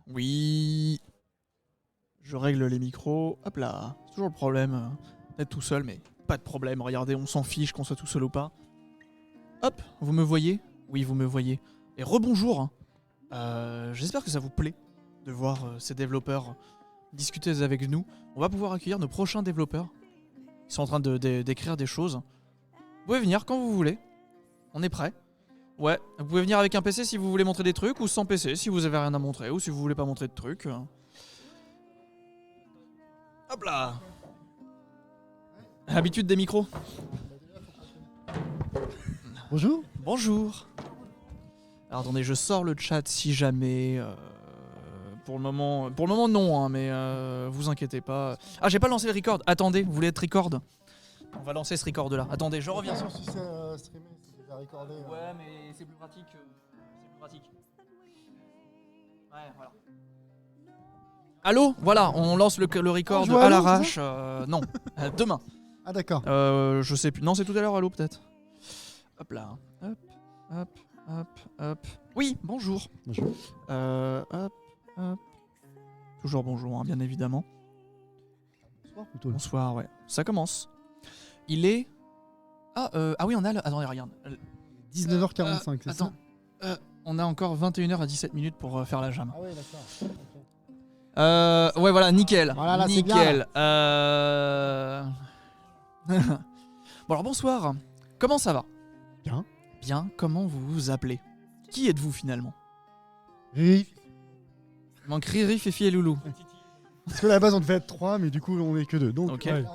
Oui. Je règle les micros. Hop là. C'est toujours le problème d'être tout seul, mais pas de problème. Regardez, on s'en fiche qu'on soit tout seul ou pas. Hop, vous me voyez? Oui, vous me voyez. Et rebonjour. J'espère que ça vous plaît de voir ces développeurs discuter avec nous. On va pouvoir accueillir nos prochains développeurs. Ils sont en train d'écrire des choses. Vous pouvez venir quand vous voulez. On est prêt. Ouais, vous pouvez venir avec un PC si vous voulez montrer des trucs, ou sans PC si vous avez rien à montrer, ou si vous voulez pas montrer de trucs. Hop là. Habitude des micros. Bonjour. Bonjour. Alors attendez, je sors le chat si jamais... pour le moment non, hein, mais vous inquiétez pas. Ah, j'ai pas lancé le record. Attendez, vous voulez être record? On va lancer ce record là. Attendez, je reviens. Si c'est streamé, c'est déjà recordé. Ouais, mais c'est plus pratique. Ouais, voilà. Allô? Voilà, on lance le record je vois à allô, l'arrache. Non, demain. Ah d'accord. Je sais plus. Non, c'est tout à l'heure, allô, peut-être. Hop là. Hop. Oui, bonjour. Bonjour. Hop. Toujours bonjour, hein, bien évidemment. Bonsoir plutôt. Bonsoir, ouais. Ça commence. Il est... Ah oui, on a... Attendez, regarde. 19h45, c'est ça? Attends. On a encore 21h à 17 minutes pour faire la jam. Ah ouais, d'accord. Ouais, voilà, nickel. Voilà, là, c'est nickel. Bon, alors, bonsoir. Comment ça va? Bien. Bien, comment vous vous appelez? Qui êtes-vous, finalement? Riri. Il manque Riri, Fifi et Loulou. Parce que à la base, on devait être 3, mais du coup, on est que 2. Donc, Ok. ouais.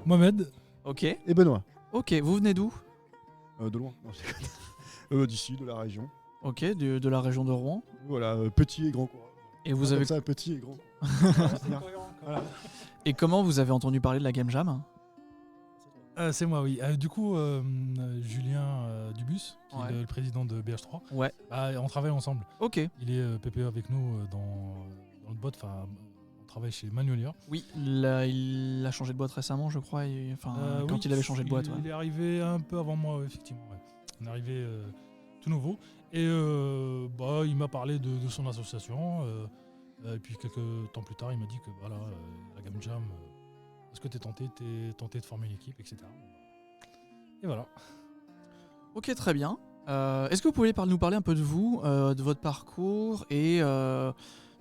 Mohamed. Ok. Et Benoît. Ok, vous venez d'où? De loin. Non, je déconne. D'ici, de la région. Ok, de la région de Rouen. Voilà, petit et grand. Quoi. Et vous avez... Comme ça, petit et grand. C'est bien. Voilà. Et comment vous avez entendu parler de la Game Jam? C'est moi, oui. Du coup, Julien Dubus, qui Ouais. est le président de BH3, Ouais. on travaille ensemble. Ok. Il est PPE avec nous dans le bot. Enfin, on travaille chez Manuelier. Oui, il a changé de boîte récemment, je crois. Quand Oui, il avait changé de boîte. Il est arrivé un peu avant moi, effectivement. Ouais. On est arrivé tout nouveau. Et il m'a parlé de son association. Et puis quelques temps plus tard, il m'a dit que voilà, la Game Jam, est-ce que t'es tenté de former une équipe, etc. Et voilà. Ok, très bien. Est-ce que vous pouvez nous parler un peu de vous, de votre parcours et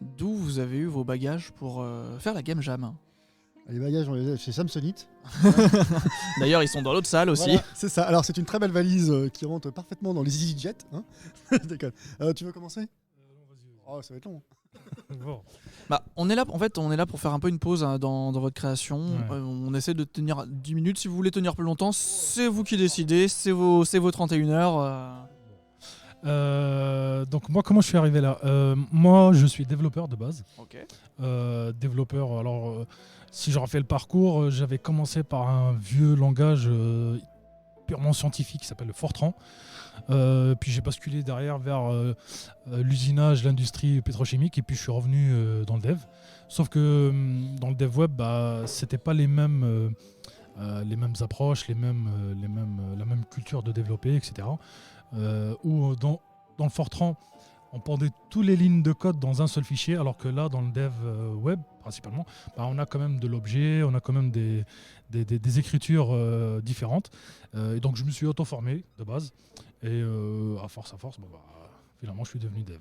d'où vous avez eu vos bagages pour faire la Game Jam? Les bagages, on les a chez Samsonite. D'ailleurs, ils sont dans l'autre salle aussi. Voilà, c'est ça. Alors, c'est une très belle valise qui rentre parfaitement dans les EasyJet. Hein. Je déconne. Tu veux commencer? Oh, ça va être long. Bon. Bah, on est là pour faire un peu une pause hein, dans votre création. Ouais. On essaie de tenir 10 minutes. Si vous voulez tenir plus longtemps, c'est vous qui décidez. C'est vos 31 heures. Donc moi, comment je suis arrivé là? Moi, je suis développeur de base. Ok. Développeur, alors si je refais le parcours, j'avais commencé par un vieux langage purement scientifique qui s'appelle le Fortran. Puis j'ai basculé derrière vers l'usinage, l'industrie pétrochimique, et puis je suis revenu dans le dev. Sauf que dans le dev web, c'était pas les mêmes approches, la même culture de développer, etc. Où dans le Fortran, on pendait toutes les lignes de code dans un seul fichier, alors que là, dans le dev web, principalement, on a quand même de l'objet, on a quand même des écritures différentes. Et donc, je me suis auto-formé de base. Et à force, finalement, je suis devenu dev.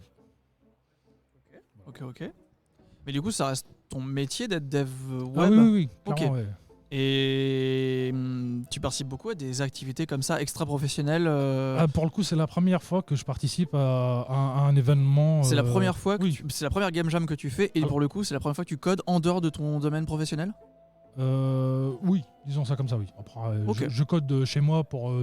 Ok. Mais du coup, ça reste ton métier d'être dev web? Ah oui, clairement, Ok. ouais. Et tu participes beaucoup à des activités comme ça, extra-professionnelles Pour le coup, c'est la première fois que je participe à un événement. C'est la première fois que oui. c'est la première game jam que tu fais, et pour le coup, c'est la première fois que tu codes en dehors de ton domaine professionnel? Oui, disons ça comme ça, oui. Après, Ok. je code chez moi pour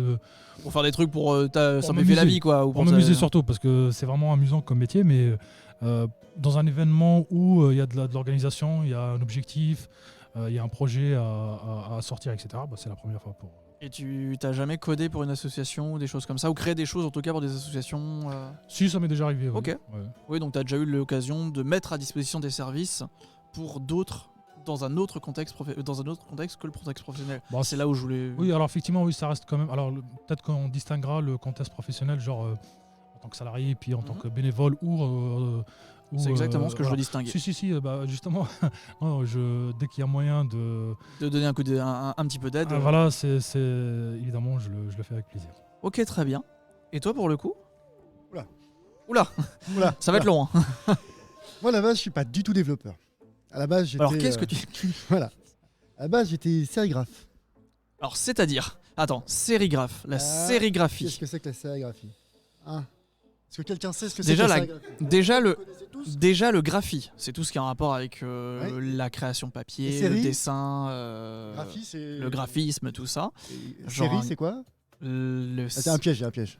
Pour faire des trucs pour simplifier m'amuser. la vie, quoi. Ou pour m'amuser surtout, parce que c'est vraiment amusant comme métier, mais dans un événement où il y a de l'organisation, il y a un objectif, il y a un projet à sortir, etc., c'est la première fois pour... Et tu t'as jamais codé pour une association ou des choses comme ça, ou créé des choses en tout cas pour des associations Si, ça m'est déjà arrivé. Oui. Ok. Ouais. Oui, donc tu as déjà eu l'occasion de mettre à disposition des services pour d'autres dans un autre contexte que le contexte professionnel. Bon, c'est là où je voulais... Oui, alors effectivement, oui, ça reste quand même... Alors peut-être qu'on distinguera le contexte professionnel, genre en tant que salarié, puis en tant que bénévole, ou Ou, C'est exactement ce que je veux distinguer. Si, bah, justement, non, dès qu'il y a moyen de... De donner un petit peu d'aide. Voilà, évidemment, je le fais avec plaisir. Ok, très bien. Et toi, pour le coup? Oula. Oula. Oula. Ça va être long. Hein. Moi, à la base, je suis pas du tout développeur. À la base, j'étais. Alors, qu'est-ce que tu... Voilà. À la base, j'étais sérigraphe. Alors, c'est-à-dire... Attends, sérigraphe. La Qu'est-ce sérigraphie. que c'est que la sérigraphie? Hein? Est-ce que quelqu'un sait ce que Déjà, c'est que la la- sérigraphie? déjà, Vous le- connaissez tous Déjà, le graphie. C'est tout ce qui a un rapport avec Ouais. la création papier, Les le séries dessin, Graphie, c'est. le graphisme, tout ça. Et Genre série, un- c'est quoi? Le... Ah, c'est un piège, j'ai un piège.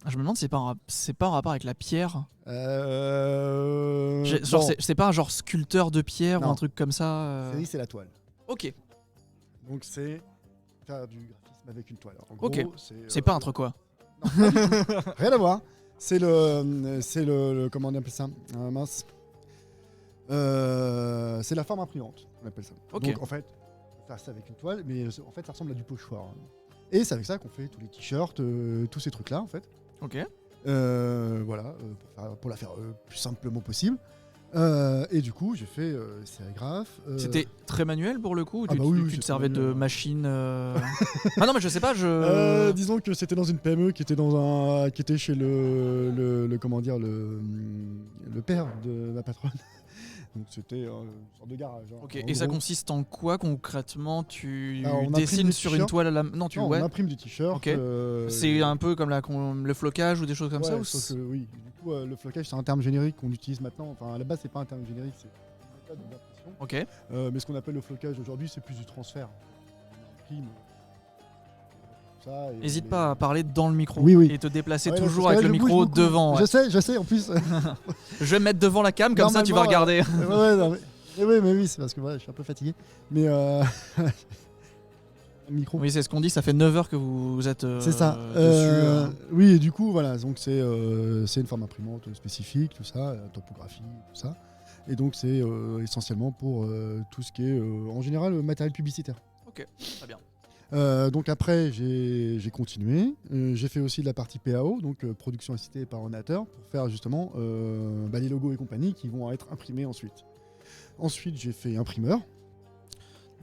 Je me demande si c'est pas en rapport avec la pierre. Genre, Genre, c'est pas un genre sculpteur de pierre ou Non. un truc comme ça. Série, c'est la toile. Ok, Donc, c'est faire du graphisme avec une toile. En Ok. gros, c'est pas un truc quoi. Rien à voir. C'est le comment on appelle ça? Mince. C'est la forme imprimante, on appelle ça. Ok. Donc en fait, on peut faire ça avec une toile, mais en fait ça ressemble à du pochoir. Et c'est avec ça qu'on fait tous les t-shirts, tous ces trucs-là en fait. Ok. Voilà, pour la faire plus simplement possible. Et du coup, j'ai fait sérigraphe. C'était très manuel pour le coup ou Ah tu, bah oui, tu- oui, tu te c'est servais très de manuel. machine Ah non mais je sais pas, je... Disons que c'était dans une PME qui était chez le comment dire le père de ma patronne. Donc c'était une sorte de garage. Hein. Ok, En et ça gros, consiste en quoi concrètement? Tu Alors, on imprime dessines des sur une t-shirts. toile à la... Non, tu... non, ouais. on imprime des t-shirts. Ok. C'est un peu comme le flocage ou des choses comme ça ouais, ou sauf que, oui. Du coup, le flocage, c'est un terme générique qu'on utilise maintenant. Enfin, à la base, c'est pas un terme générique, c'est une méthode d'impression. Ok. Mais ce qu'on appelle le flocage aujourd'hui, c'est plus du transfert. On imprime ça. Et N'hésite les- pas à parler dans le micro Oui, oui. et te déplacer Ouais, toujours parce que avec là, le je bouge micro beaucoup. devant. Ouais. Je sais, en plus. Je vais me mettre devant la cam, comme ça tu vas Normalement, regarder. ouais, non, mais oui, c'est parce que voilà, je suis un peu fatigué. Mais le micro. Oui, c'est ce qu'on dit, ça fait 9 heures que vous êtes C'est ça. dessus. Oui, et du coup, voilà, donc c'est une forme imprimante spécifique, tout ça, topographie, tout ça. Et donc c'est essentiellement pour tout ce qui est, en général, matériel publicitaire. Ok, très bien. Donc après, j'ai continué. J'ai fait aussi de la partie PAO, donc production assistée par ordinateur, pour faire justement les logos et compagnie qui vont être imprimés ensuite. Ensuite, j'ai fait imprimeur.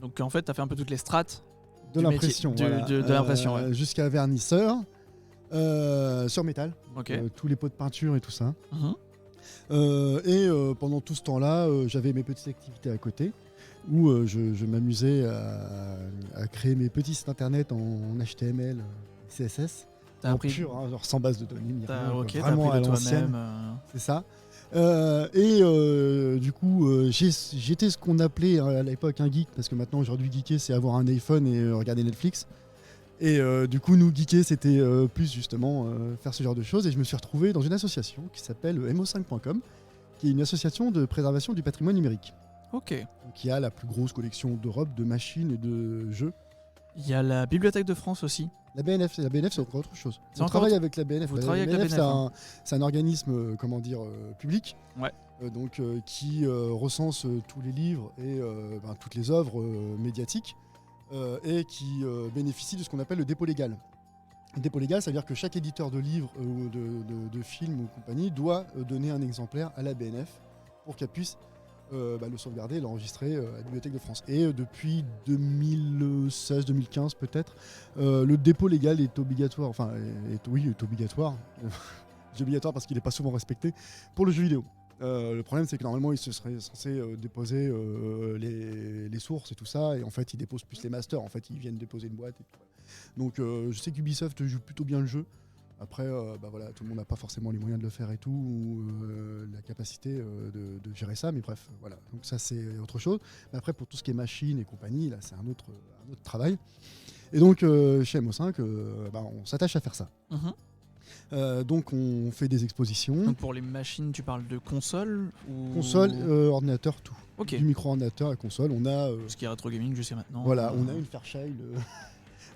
Donc en fait, tu as fait un peu toutes les strates. De Du l'impression, métier- voilà. de l'impression, ouais. Jusqu'à vernisseur, sur métal, Ok. tous les pots de peinture et tout ça. Mhm. Pendant tout ce temps-là, j'avais mes petites activités à côté, où je m'amusais à créer mes petits sites internet en HTML, CSS, T'as en appris, pur, hein, genre sans base de données, ni rien, quoi, t'as vraiment appris à de l'ancienne, toi-même. c'est ça. Du coup, j'étais ce qu'on appelait à l'époque un geek, parce que maintenant, aujourd'hui, geeker, c'est avoir un iPhone et regarder Netflix. Et du coup, nous, geeker, c'était plus justement faire ce genre de choses. Et je me suis retrouvé dans une association qui s'appelle mo5.com, qui est une association de préservation du patrimoine numérique, Ok. qui a la plus grosse collection d'Europe de machines et de jeux. Il y a la Bibliothèque de France aussi. La BNF, c'est encore autre chose. C'est On encore travaille autre- avec la BNF. Vous travaillez avec la BNF, hein. c'est un organisme, public, Ouais. qui recense tous les livres et toutes les œuvres médiatiques, et qui bénéficie de ce qu'on appelle le dépôt légal. Le dépôt légal, ça veut dire que chaque éditeur de livres ou de films ou compagnie doit donner un exemplaire à la BNF pour qu'elle puisse le sauvegarder et l'enregistrer à la Bibliothèque de France. Et depuis 2016-2015 peut-être, le dépôt légal est obligatoire, est obligatoire. C'est obligatoire parce qu'il n'est pas souvent respecté pour le jeu vidéo. Le problème, c'est que normalement, il se serait censé déposer les sources et tout ça, et en fait, ils déposent plus les masters. En fait, ils viennent déposer une boîte et tout. Donc, je sais qu'Ubisoft joue plutôt bien le jeu. Après, tout le monde n'a pas forcément les moyens de le faire et tout, ou la capacité de gérer ça, mais bref, voilà. Donc ça, c'est autre chose. Mais après, pour tout ce qui est machine et compagnie, là, c'est un autre travail. Et donc, chez MO5, on s'attache à faire ça. Mhm. Donc, on fait des expositions. Donc pour les machines, tu parles de console ou... Console, ordinateur, tout. Ok. Du micro-ordinateur à console. On a, Ce qui est rétro gaming jusqu'à maintenant. voilà, on a une Fairchild.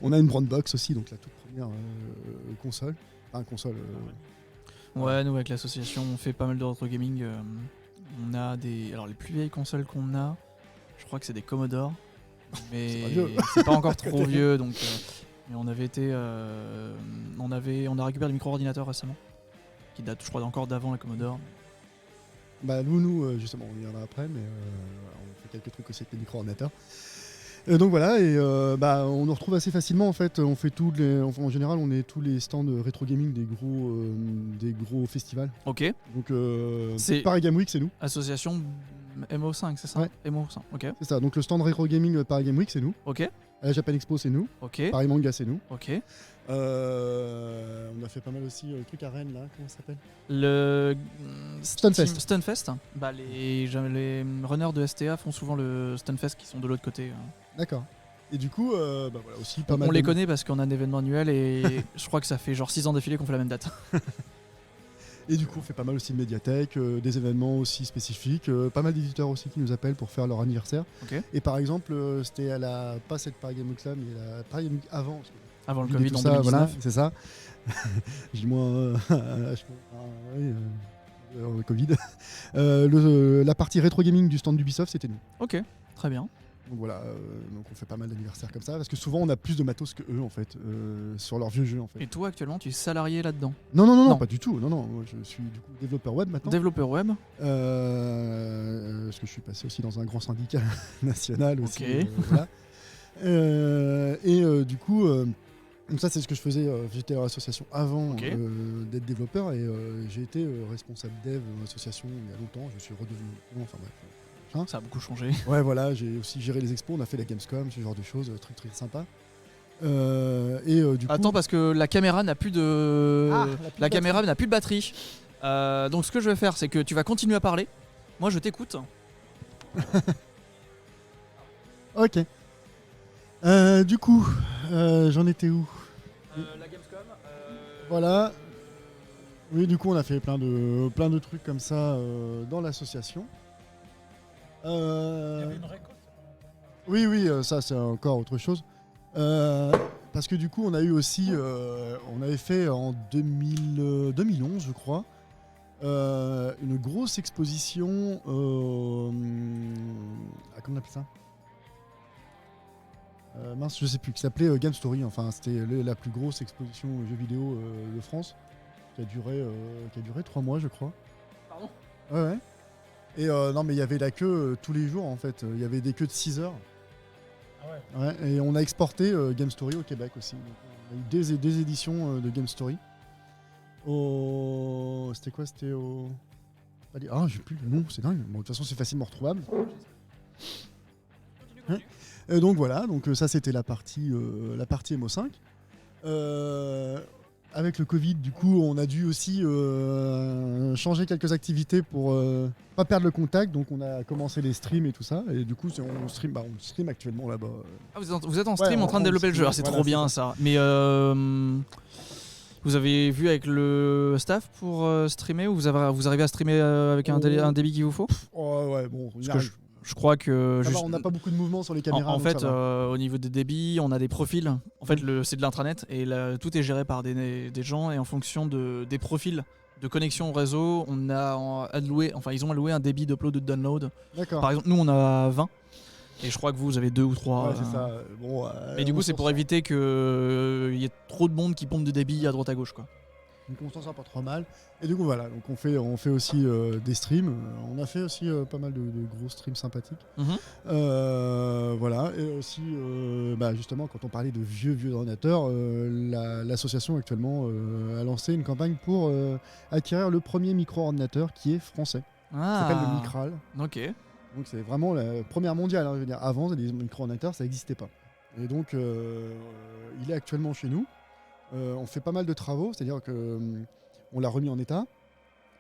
On a une Brandbox aussi, donc la toute première console. Enfin, console. Ouais, nous avec l'association, on fait pas mal de rétro gaming. On a des... Alors les plus vieilles consoles qu'on a, je crois que c'est des Commodore. Mais C'est pas vieux. c'est pas encore trop vieux, donc... mais on avait été... on a récupéré le micro-ordinateur récemment, qui date, je crois, encore d'avant la Commodore. Bah nous, justement, on y reviendra après, mais on fait quelques trucs aussi avec les micro-ordinateurs. Donc voilà, et on nous retrouve assez facilement en fait. On fait en général, on est tous les stands rétro gaming des gros festivals. Ok. Donc C'est- Paris Game Week, c'est nous. Association MO5, c'est ça? Ouais. MO5, ok. C'est ça. Donc le stand rétro gaming Paris Game Week, c'est nous. Ok, À la Japan Expo, c'est nous. ok, Paris Manga, c'est nous. ok. On a fait pas mal aussi le truc à Rennes là, comment ça s'appelle? Le Stunfest. Stunfest. Bah, les runners de STA font souvent le Stunfest qui sont de l'autre côté. D'accord. Et du coup, voilà, aussi pas mal. On les connaît parce qu'on a un événement annuel et je crois que ça fait genre 6 ans d'affilée qu'on fait la même date. Et du coup, on fait pas mal aussi de médiathèques, des événements aussi spécifiques, pas mal d'éditeurs aussi qui nous appellent pour faire leur anniversaire. Ok. Et par exemple, c'était pas cette Paris Game Week là, mais la Paris Game Week avant. parce que Avant le Covid et Covid tout en ça, 2019. voilà, c'est ça. J'ai moins Covid. La partie rétro gaming du stand d'Ubisoft, c'était nous. Ok, très bien. Donc voilà, donc on fait pas mal d'anniversaires comme ça, parce que souvent on a plus de matos que eux en fait, sur leurs vieux jeux en fait. Et toi actuellement tu es salarié là-dedans? Non, pas du tout. Non, moi, je suis du coup développeur web maintenant. Développeur web? Parce que je suis passé aussi dans un grand syndicat national aussi. Ok. Voilà. Du coup, donc ça c'est ce que je faisais. J'étais à l'association avant Ok. d'être développeur et j'ai été responsable dev dans l'association il y a longtemps. Je suis redevenu. Enfin bref. Ça a beaucoup changé. Ouais, voilà, j'ai aussi géré les expos, on a fait la Gamescom, ce genre de choses, très très sympa. Du coup, Attends parce que la caméra n'a plus de la caméra n'a plus de batterie. Donc ce que je vais faire c'est que tu vas continuer à parler. Moi je t'écoute. Ok. Du coup, j'en étais où? La Gamescom. Voilà. Oui, du coup, on a fait plein de trucs comme ça dans l'association. Oui, ça c'est encore autre chose. Parce que du coup, on a eu aussi, on avait fait en 2011, je crois, une grosse exposition. Comment on appelle ça? Mince, je sais plus, qui s'appelait Game Story. Enfin, c'était la plus grosse exposition jeux vidéo de France, qui a duré 3 mois, je crois. Pardon? Ouais. Et non, mais il y avait la queue tous les jours en fait. Il y avait des queues de 6 heures. Ah ouais. Ouais, et on a exporté Game Story au Québec aussi. Donc, on a eu des éditions de Game Story. C'était quoi? C'était au. Ah, j'ai plus le nom, c'est dingue. Bon, de toute façon, c'est facilement retrouvable. Ouais. Donc voilà, donc ça c'était la partie MO5. Avec le Covid, du coup, on a dû aussi changer quelques activités pour pas perdre le contact. Donc on a commencé les streams et tout ça. Et du coup, on stream actuellement là-bas. Ah, vous êtes en stream Ouais, en train de développer le jeu. Ah, c'est voilà, trop c'est bien ça. Mais vous avez vu avec le staff pour streamer ou vous arrivez à streamer avec un débit qu'il vous faut? Oh, ouais, bon, on y Parce que arrive. je crois que Ça va, juste- on n'a pas beaucoup de mouvements sur les caméras. En donc fait, ça va. au niveau des débits, on a des profils. En fait, c'est de l'intranet et tout est géré par des gens et en fonction des profils de connexion au réseau, ils ont alloué un débit d'upload ou de download. D'accord. Par exemple, nous on a 20 et je crois que vous avez 2 ou 3. Ouais, c'est ça. Bon, Mais du coup, c'est pour éviter qu'il y ait trop de monde qui pompe de débit à droite à gauche, quoi. Donc on s'en sort pas trop mal. Et du coup voilà, donc on fait aussi des streams. On a fait aussi pas mal de gros streams sympathiques. Voilà. Et aussi justement quand on parlait de vieux ordinateurs, l'association actuellement a lancé une campagne pour acquérir le premier micro-ordinateur qui est français. Ça s'appelle le Micral. Ok. Donc c'est vraiment la première mondiale. Je veux dire, avant les micro-ordinateurs ça n'existait pas. Et donc il est actuellement chez nous. On fait pas mal de travaux, c'est-à-dire que on l'a remis en état,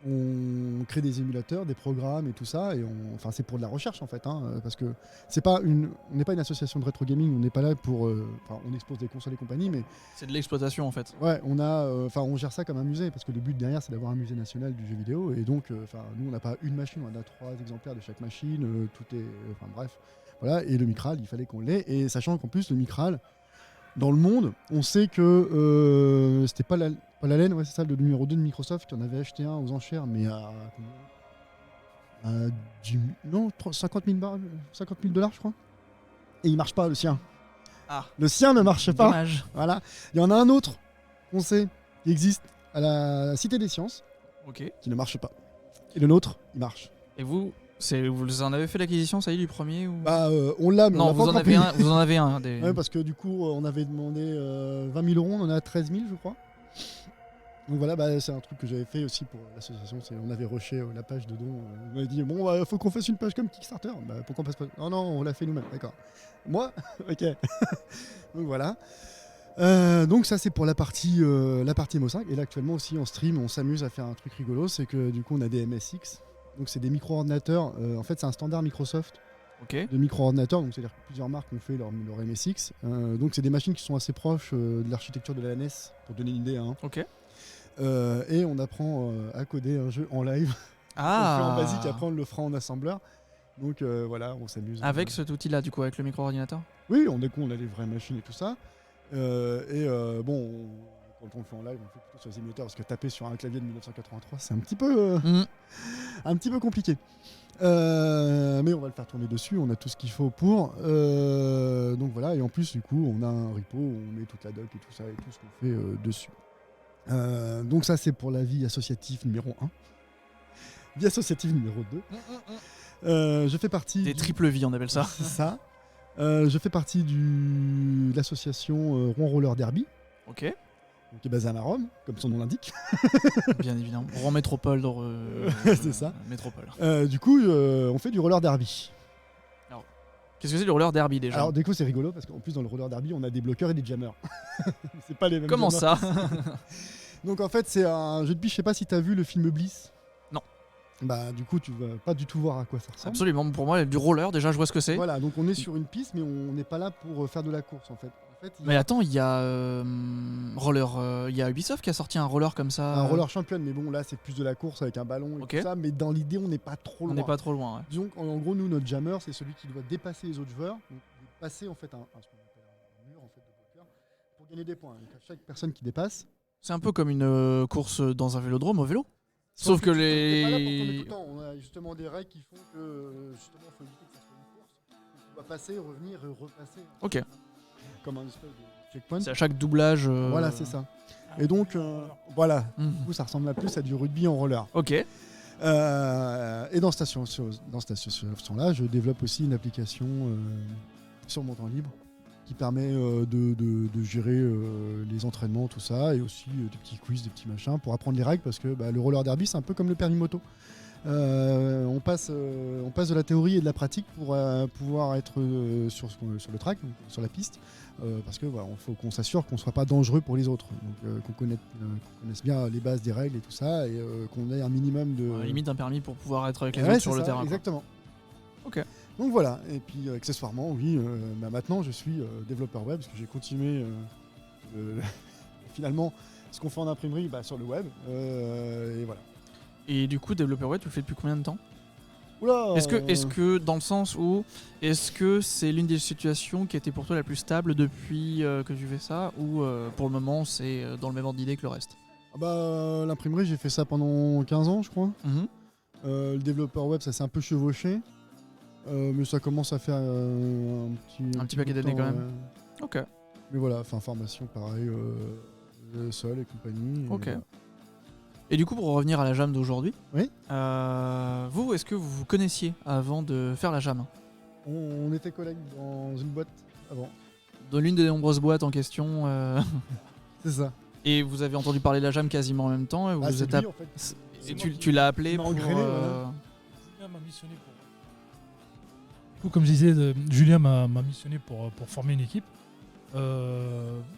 on crée des émulateurs, des programmes et tout ça, et c'est pour de la recherche en fait, parce que on n'est pas une association de rétro gaming, on n'est pas là pour, on expose des consoles et compagnie, mais C'est de l'exploitation en fait. ouais, on gère ça comme un musée, parce que le but derrière c'est d'avoir un musée national du jeu vidéo, et donc, nous on n'a pas une machine, on a 3 exemplaires de chaque machine, tout est, bref, voilà, et le Micral, il fallait qu'on l'ait, et sachant qu'en plus le Micral dans le monde, on sait que c'était pas la laine, ouais, c'est ça, le numéro 2 de Microsoft, qui en avait acheté un aux enchères, mais à 50 000 $, je crois. Et il marche pas, le sien. Ah. Le sien ne marche pas. Dommage. Voilà. Il y en a un autre qu'on sait qui existe à la Cité des Sciences, Ok. qui ne marche pas. Et le nôtre, il marche. Et vous en avez fait l'acquisition, ça y est, du premier ou... Bah, on l'a, mais on Non, l'a pas vous en encore avez payé. un, vous en avez un. Des... Ouais, parce que du coup, on avait demandé 20 000 euros, on en a 13 000, je crois. Donc voilà, bah, c'est un truc que j'avais fait aussi pour l'association. On avait rushé la page de dons. On avait dit, bon, faut qu'on fasse une page comme Kickstarter. Bah, pourquoi on passe pas. Non, non, on l'a fait nous-mêmes, d'accord. Moi ok. Donc voilà. Donc ça, c'est pour la partie MO5. Et là, actuellement aussi, en stream, on s'amuse à faire un truc rigolo. C'est que du coup, on a des MSX. Donc c'est des micro-ordinateurs. En fait, c'est un standard Microsoft. Ok. De micro-ordinateurs, donc c'est-à-dire que plusieurs marques ont fait leur MSX. Donc c'est des machines qui sont assez proches de l'architecture de la NES, pour donner une idée. Hein. Ok. Et on apprend à coder un jeu en live. Ah. On le fait en basique, après on le fera en assembleur. Donc voilà, on s'amuse. Avec cet outil-là, du coup, avec le micro-ordinateur? Oui, on a les vraies machines et tout ça. Bon, quand on le fait en live, on le fait plutôt sur les émulateurs, parce que taper sur un clavier de 1983, c'est un petit peu compliqué. Mais on va le faire tourner dessus, on a tout ce qu'il faut pour. Donc voilà, et en plus, du coup, on a un repo où on met toute la doc et tout ça, et tout ce qu'on fait dessus. Donc ça, c'est pour la vie associative numéro 1. Vie associative numéro 2. Je fais partie... Des triples vies, on appelle ça. C'est ça. Je fais partie de l'association Rouen Roller Derby, Ok. qui est basée à Maromme, comme son nom l'indique. Bien évidemment. Rouen Métropole. C'est ça. Métropole. Du coup, on fait du roller derby. Qu'est-ce que c'est le roller derby déjà? Alors, du coup, c'est rigolo parce qu'en plus, dans le roller derby, on a des bloqueurs et des jammers. C'est pas les mêmes. Comment jammers. ça? Donc, en fait, c'est un jeu de biche. Je sais pas si t'as vu le film Bliss. Non. Bah, du coup, tu vas pas du tout voir à quoi ça ressemble. Absolument. Pour moi, du roller, déjà, je vois ce que c'est. Voilà, donc on est sur une piste, mais on n'est pas là pour faire de la course, en fait. Mais attends, il y a il y a Ubisoft qui a sorti un roller comme ça. Un roller champion, mais bon, là, c'est plus de la course avec un ballon et Ok. tout ça. Mais dans l'idée, on n'est pas trop loin. On n'est pas trop loin. Ouais. Disons qu'en gros, nous, notre jammer, c'est celui qui doit dépasser les autres joueurs, donc passer en fait ce qu'on appelle un mur en fait, de bloqueur pour gagner des points. Donc à chaque personne qui dépasse. C'est un peu comme une course dans un vélodrome au vélo. Sauf que t'es pas là pour tourner tout les. le temps. On a justement des règles qui font que justement, il faut éviter que ça soit une course. Donc, tu dois passer, revenir et repasser. Ok. Comme un espèce de checkpoint. C'est à chaque doublage. Voilà, c'est ça. Et donc, voilà. Mhm. Du coup, ça ressemble à plus à du rugby en roller. Ok. Et dans cette association-là, je développe aussi une application sur mon temps libre qui permet de gérer les entraînements, tout ça, et aussi des petits quiz, des petits machins pour apprendre les règles, parce que le roller derby, c'est un peu comme le permis moto. On passe de la théorie et de la pratique pour pouvoir être sur le track, donc sur la piste, parce que voilà, faut qu'on s'assure qu'on soit pas dangereux pour les autres, donc qu'on connaisse bien les bases des règles et tout ça, et qu'on ait un minimum de Limite un permis pour pouvoir être avec les Ouais, autres c'est sur le ça, terrain. Quoi. Exactement. Ok. Donc voilà, et puis accessoirement, oui, maintenant je suis développeur web, parce que j'ai continué finalement ce qu'on fait en imprimerie sur le web, et voilà. Et du coup, développeur web, tu le fais depuis combien de temps? Oula, Est-ce que, dans le sens où, est-ce que c'est l'une des situations qui était pour toi la plus stable depuis que tu fais ça, ou pour le moment c'est dans le même ordre d'idée que le reste? l'imprimerie, j'ai fait ça pendant 15 ans, je crois. Mhm. Le développeur web, ça s'est un peu chevauché, mais ça commence à faire Un petit paquet bout de d'années temps, quand même. Ok. Mais voilà, formation pareil, seul et compagnie. Ok. Voilà. Et du coup, pour revenir à la jam d'aujourd'hui, Oui. vous, est-ce que vous vous connaissiez avant de faire la jam? On était collègues dans une boîte avant. Dans l'une des nombreuses boîtes en question, C'est ça. et vous avez entendu parler de la jam quasiment en même temps, et vous C'est êtes lui, en fait. et tu l'as appelé il m'a pour... engrainé, voilà. Julien m'a missionné pour. Du coup, comme je disais, Julien m'a missionné pour former une équipe.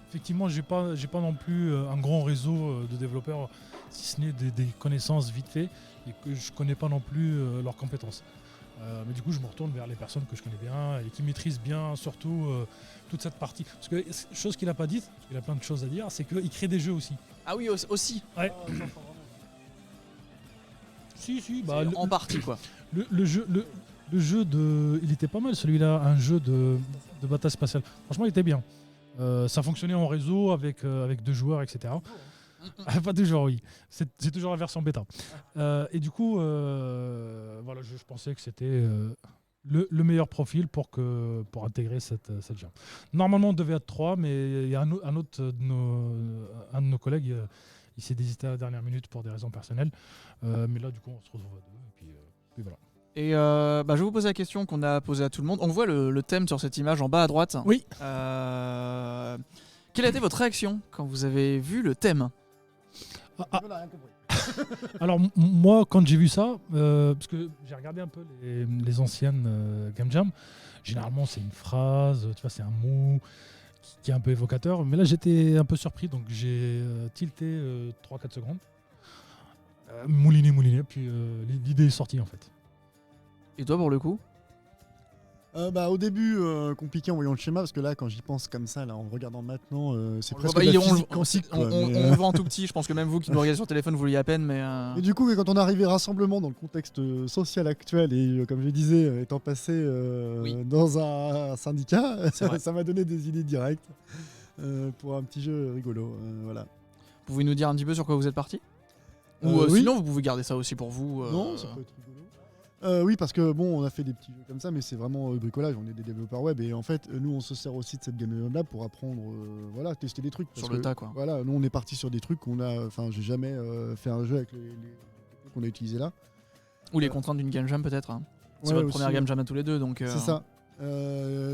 Effectivement, j'ai pas non plus un grand réseau de développeurs, si ce n'est des connaissances vite fait, et que je connais pas non plus leurs compétences. Mais du coup, je me retourne vers les personnes que je connais bien et qui maîtrisent bien surtout toute cette partie. Parce que chose qu'il n'a pas dite, parce qu'il a plein de choses à dire, c'est qu'il crée des jeux aussi. Ah oui, aussi. Ouais. Si, En partie, quoi. Le jeu il était pas mal celui-là, un jeu de bataille spatiale. Franchement, il était bien. Ça fonctionnait en réseau avec 2 joueurs, etc. Pas toujours, oui. C'est toujours la version bêta. Et du coup, voilà, je pensais que c'était le meilleur profil pour intégrer cette jam. Normalement, on devait être 3, mais il y a un de nos collègues, il s'est désisté à la dernière minute pour des raisons personnelles. Mais là, du coup, on se retrouve à 2. Et puis, puis voilà. Et je vais vous poser la question qu'on a posée à tout le monde. On voit le thème sur cette image en bas à droite. Oui. Quelle a été votre réaction quand vous avez vu le thème ? On n'a rien compris. Alors moi, quand j'ai vu ça, parce que j'ai regardé un peu les anciennes Game Jam, généralement c'est une phrase, tu vois, c'est un mot qui est un peu évocateur, mais là j'étais un peu surpris, donc j'ai tilté 3-4 secondes, mouliné, puis l'idée est sortie en fait. Et toi, pour le coup ? Au début, compliqué en voyant le schéma, parce que là, quand j'y pense comme ça, là, en regardant maintenant, c'est On le presque voit de la pas, physique quantique. on quoi, mais, le voit en tout petit. Je pense que même vous qui nous regardez sur téléphone, vous le voyez à peine. Mais Et du coup, quand on est arrivé rassemblement dans le contexte social actuel, et comme je disais, étant passé Oui. dans un syndicat, C'est vrai. ça m'a donné des idées directes pour un petit jeu rigolo. Voilà. pouvez nous dire un petit peu sur quoi vous êtes parti ? Ou Oui. sinon, vous pouvez garder ça aussi pour vous. Non, ça peut être rigolo. Oui, parce que bon, on a fait des petits jeux comme ça, mais c'est vraiment bricolage. On est des développeurs web et en fait, nous, on se sert aussi de cette Game Lab pour apprendre, voilà, tester des trucs. Sur parce le que, tas, quoi. Voilà, nous, on est parti sur des trucs qu'on a. Enfin, j'ai jamais fait un jeu avec les trucs qu'on a utilisés là. Ou les contraintes d'une game jam, peut-être. Hein. C'est Ouais, votre aussi, première game jam à tous les deux, donc. C'est ça.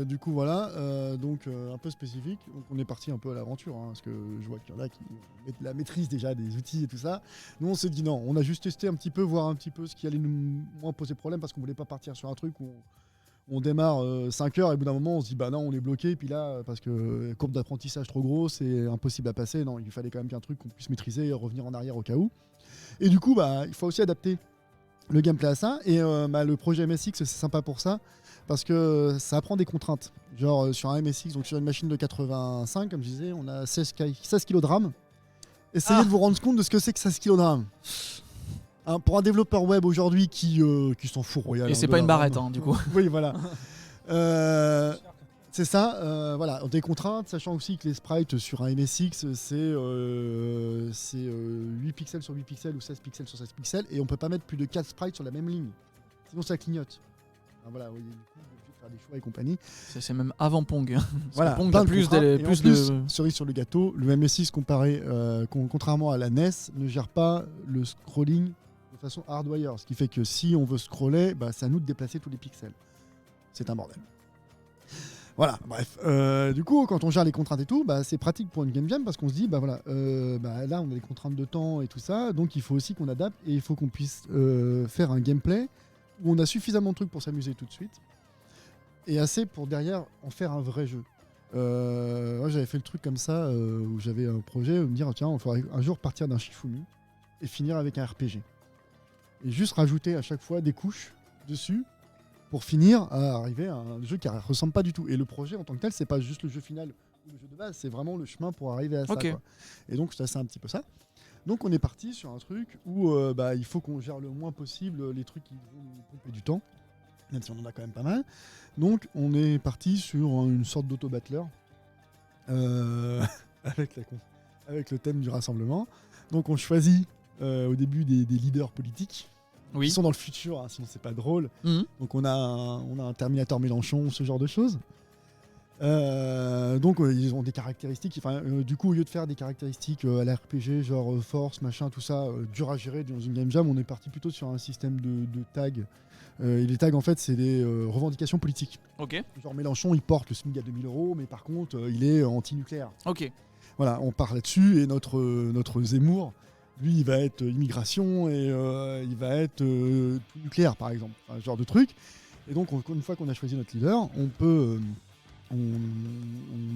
Du coup, voilà, donc un peu spécifique. Donc, on est parti un peu à l'aventure, hein, parce que je vois qu'il y en a qui mettent la maîtrise déjà des outils et tout ça. Nous, on s'est dit non, on a juste testé un petit peu, voir un petit peu ce qui allait nous moins poser problème, parce qu'on voulait pas partir sur un truc où on démarre 5 heures et au bout d'un moment, on se dit bah non, on est bloqué. Et puis là, parce que courbe d'apprentissage trop gros, c'est impossible à passer. Non, il fallait quand même qu'un truc qu'on puisse maîtriser et revenir en arrière au cas où. Et du coup, bah, il faut aussi adapter le gameplay à ça. Et le projet MSX, c'est sympa pour ça. Parce que ça prend des contraintes. Genre sur un MSX, donc sur une machine de 85, comme je disais, on a 16 kg de RAM. Essayez de vous rendre compte de ce que c'est que 16 kg de RAM. Hein, pour un développeur web aujourd'hui qui s'en fout royal. Et c'est pas une barrette, hein, du coup. Oui, voilà. C'est ça, voilà, des contraintes, sachant aussi que les sprites sur un MSX, c'est 8 pixels sur 8 pixels ou 16 pixels sur 16 pixels, et on peut pas mettre plus de 4 sprites sur la même ligne. Sinon ça clignote. Voilà, oui, du coup, on est obligé de faire des choix et compagnie. C'est même avant Pong. Parce Voilà, que Pong plein a de plus contraintes. de. Et en Plus plus, de... cerise sur le gâteau, le MSX contrairement à la NES, ne gère pas le scrolling de façon hardwire. Ce qui fait que si on veut scroller, bah, c'est à nous de déplacer tous les pixels. C'est un bordel. Voilà, bref. Du coup, quand on gère les contraintes et tout, bah, c'est pratique pour une game jam parce qu'on se dit, bah voilà, là on a des contraintes de temps et tout ça, donc il faut aussi qu'on adapte et il faut qu'on puisse faire un gameplay où on a suffisamment de trucs pour s'amuser tout de suite et assez pour derrière en faire un vrai jeu. Moi, j'avais fait le truc comme ça où j'avais un projet où me dire, tiens, on faudrait un jour partir d'un Shifumi et finir avec un RPG. Et juste rajouter à chaque fois des couches dessus pour finir à arriver à un jeu qui ne ressemble pas du tout. Et le projet en tant que tel, c'est pas juste le jeu final ou le jeu de base, c'est vraiment le chemin pour arriver à ça. Ok. Quoi. Et donc, c'est un petit peu ça. Donc, on est parti sur un truc où il faut qu'on gère le moins possible les trucs qui vont nous pomper du temps, même si on en a quand même pas mal. Donc, on est parti sur une sorte d'auto-battler avec le thème du rassemblement. Donc, on choisit au début des leaders politiques. Oui. Ils sont dans le futur, hein, sinon c'est pas drôle. Mhm. Donc on a un Terminator Mélenchon, ce genre de choses. Donc ils ont des caractéristiques. Du coup, au lieu de faire des caractéristiques à la RPG, genre force, machin, tout ça, dur à gérer dans une game jam, on est parti plutôt sur un système de tags. Et les tags, en fait, c'est des revendications politiques. Ok. Genre Mélenchon, il porte le SMIC à 2000 €, mais par contre, il est anti-nucléaire. Ok. Voilà, on part là-dessus et notre Zemmour, lui, il va être immigration et il va être tout nucléaire, par exemple. Enfin, ce genre de truc. Et donc, une fois qu'on a choisi notre leader, on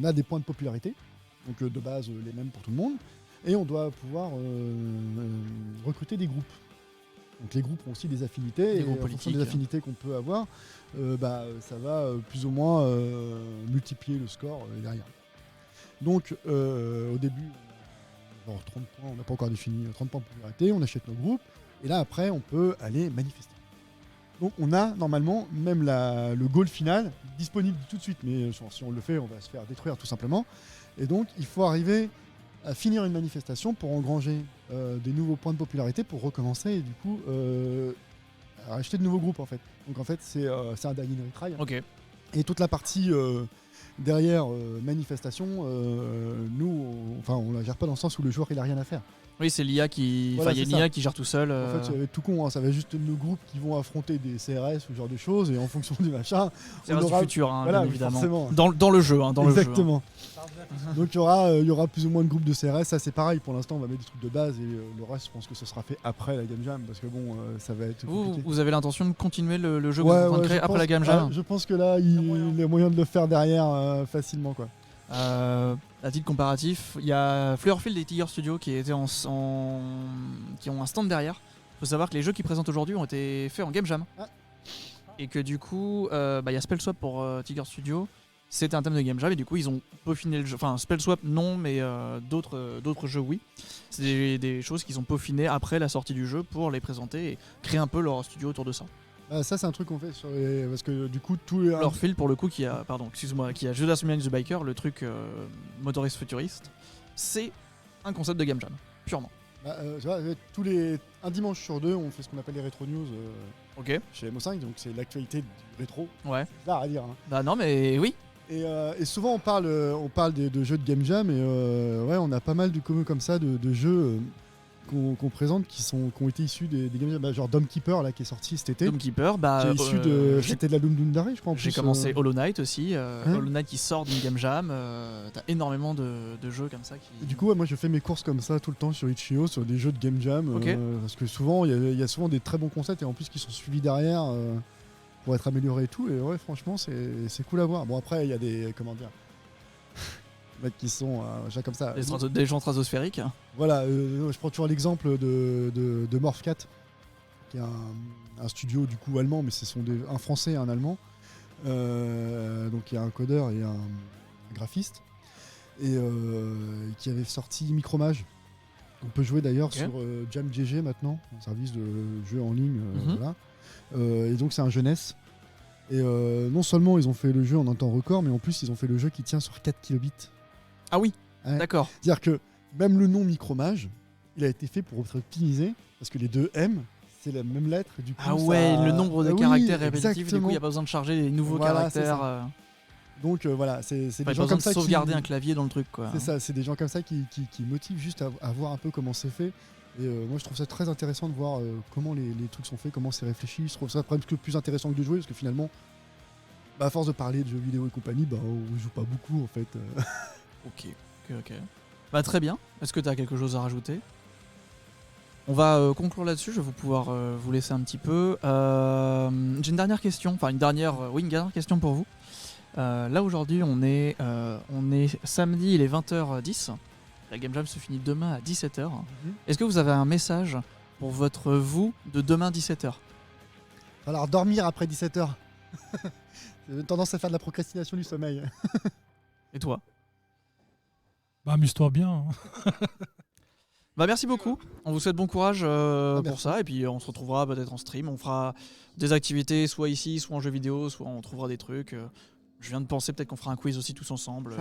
a des points de popularité. Donc, de base, les mêmes pour tout le monde. Et on doit pouvoir recruter des groupes. Donc, les groupes ont aussi des affinités. Des et groupes en fonction des politiques. affinités qu'on peut avoir, ça va plus ou moins multiplier le score derrière. Donc, au début, genre 30 points, on n'a pas encore défini 30 points de popularité, on achète nos groupes, et là après on peut aller manifester. Donc on a normalement même le goal final disponible tout de suite, mais si on le fait, on va se faire détruire tout simplement. Et donc il faut arriver à finir une manifestation pour engranger des nouveaux points de popularité pour recommencer et du coup acheter de nouveaux groupes en fait. Donc en fait c'est un dying retry. Hein. Ok. Et toute la partie derrière manifestation, nous, on la gère pas dans le sens où le joueur il a rien à faire. Oui, c'est l'IA qui. Voilà, Enfin, il y a c'est une ça. IA qui gère tout seul. En fait, ça va être tout con, hein. Ça va être juste nos groupes qui vont affronter des CRS ou ce genre de choses, et en fonction du machin, c'est on du aura- futur, hein, voilà, bien évidemment. forcément. Dans le jeu, hein, dans le jeu. Exactement. Donc il y aura plus ou moins de groupes de CRS, ça c'est pareil, pour l'instant on va mettre des trucs de base, et le reste je pense que ce sera fait après la Game Jam, parce que bon, ça va être compliqué. Vous avez l'intention de continuer le jeu que Ouais, vous êtes en train de ouais, créer je après pense- la Game Jam? je pense que là, il y a moyen de le faire derrière facilement, quoi. À titre comparatif, il y a Fleurfield et Tiger Studio qui ont un stand derrière. Il faut savoir que les jeux qu'ils présentent aujourd'hui ont été faits en Game Jam. Ah. Et que du coup, il y a Spellswap pour Tiger Studio. C'était un thème de Game Jam et du coup ils ont peaufiné le jeu. Enfin, Spellswap non, mais d'autres jeux oui. C'est des choses qu'ils ont peaufinées après la sortie du jeu pour les présenter et créer un peu leur studio autour de ça. Ça c'est un truc qu'on fait parce que du coup tout Fleurfield pour le coup qui a Judas Million the Biker, le truc motoriste futuriste, c'est un concept de Game Jam, purement. tu vois, un dimanche sur deux, on fait ce qu'on appelle les rétro news Ok. chez MO5, donc c'est l'actualité du rétro. Ouais. C'est bizarre à dire, hein. Bah non mais oui. Et souvent on parle de jeux de Game Jam, et ouais, on a pas mal de communs comme ça, de jeux qu'on présente qui ont été issus des Game Jam, genre Dome Keeper là qui est sorti cet été. Dome Keeper, Qui est issu c'était de la Doom Dundare, je crois. En j'ai plus, commencé Hollow Knight aussi, Hein Hollow Knight qui sort d'une Game Jam, t'as énormément de jeux comme ça qui... Et du coup, ouais, moi je fais mes courses comme ça tout le temps sur Itch.io, sur des jeux de Game Jam, Ok. parce que souvent il y a souvent des très bons concepts, et en plus qui sont suivis derrière pour être améliorés et tout, et ouais, franchement c'est cool à voir. Bon, après il y a des, comment dire, des mecs qui sont comme ça. des gens stratosphériques. Voilà, je prends toujours l'exemple de Morphcat, qui est un studio du coup allemand, mais ce sont un français et un allemand. Donc il y a un codeur et un graphiste, et qui avait sorti Micromage. On peut jouer d'ailleurs sur JamGG maintenant, un service de jeu en ligne. Voilà. Et donc c'est un jeunesse. Et non seulement ils ont fait le jeu en un temps record, mais en plus ils ont fait le jeu qui tient sur 4 kilobits. Ah oui, Ouais. d'accord. C'est-à-dire que même le nom Micromage, il a été fait pour être optimisé, parce que les deux M, c'est la même lettre. Du coup, Ah ouais, le nombre de Ah oui, caractères répétitifs, du coup exactement. il n'y a pas besoin de charger les nouveaux Voilà, c'est caractères. Donc voilà, c'est Pas des gens besoin comme de ça sauvegarder qui... un clavier dans le truc, quoi. C'est ça, c'est des gens comme ça qui motivent juste à voir un peu comment c'est fait. Et moi je trouve ça très intéressant de voir comment les trucs sont faits, comment c'est réfléchi. Je trouve ça presque plus intéressant que de jouer, parce que finalement, à force de parler de jeux vidéo et compagnie, on joue pas beaucoup en fait. Ok. Bah très bien. Est-ce que tu as quelque chose à rajouter? On va conclure là-dessus, je vais pouvoir vous laisser un petit peu. J'ai une dernière question, une dernière question pour vous. Là aujourd'hui on est samedi, il est 20h10. La Game Jam se finit demain à 17h. Est-ce que vous avez un message pour votre vous de demain 17h? Alors dormir après 17h. J'ai tendance à faire de la procrastination du sommeil. Et toi? Bah, amuse-toi bien, hein. Bah merci beaucoup, on vous souhaite bon courage pour merci. ça, et puis on se retrouvera peut-être en stream, on fera des activités soit ici, soit en jeu vidéo, soit on trouvera des trucs. Je viens de penser peut-être qu'on fera un quiz aussi tous ensemble,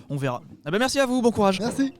on verra. Ah bah merci à vous, bon courage. Merci.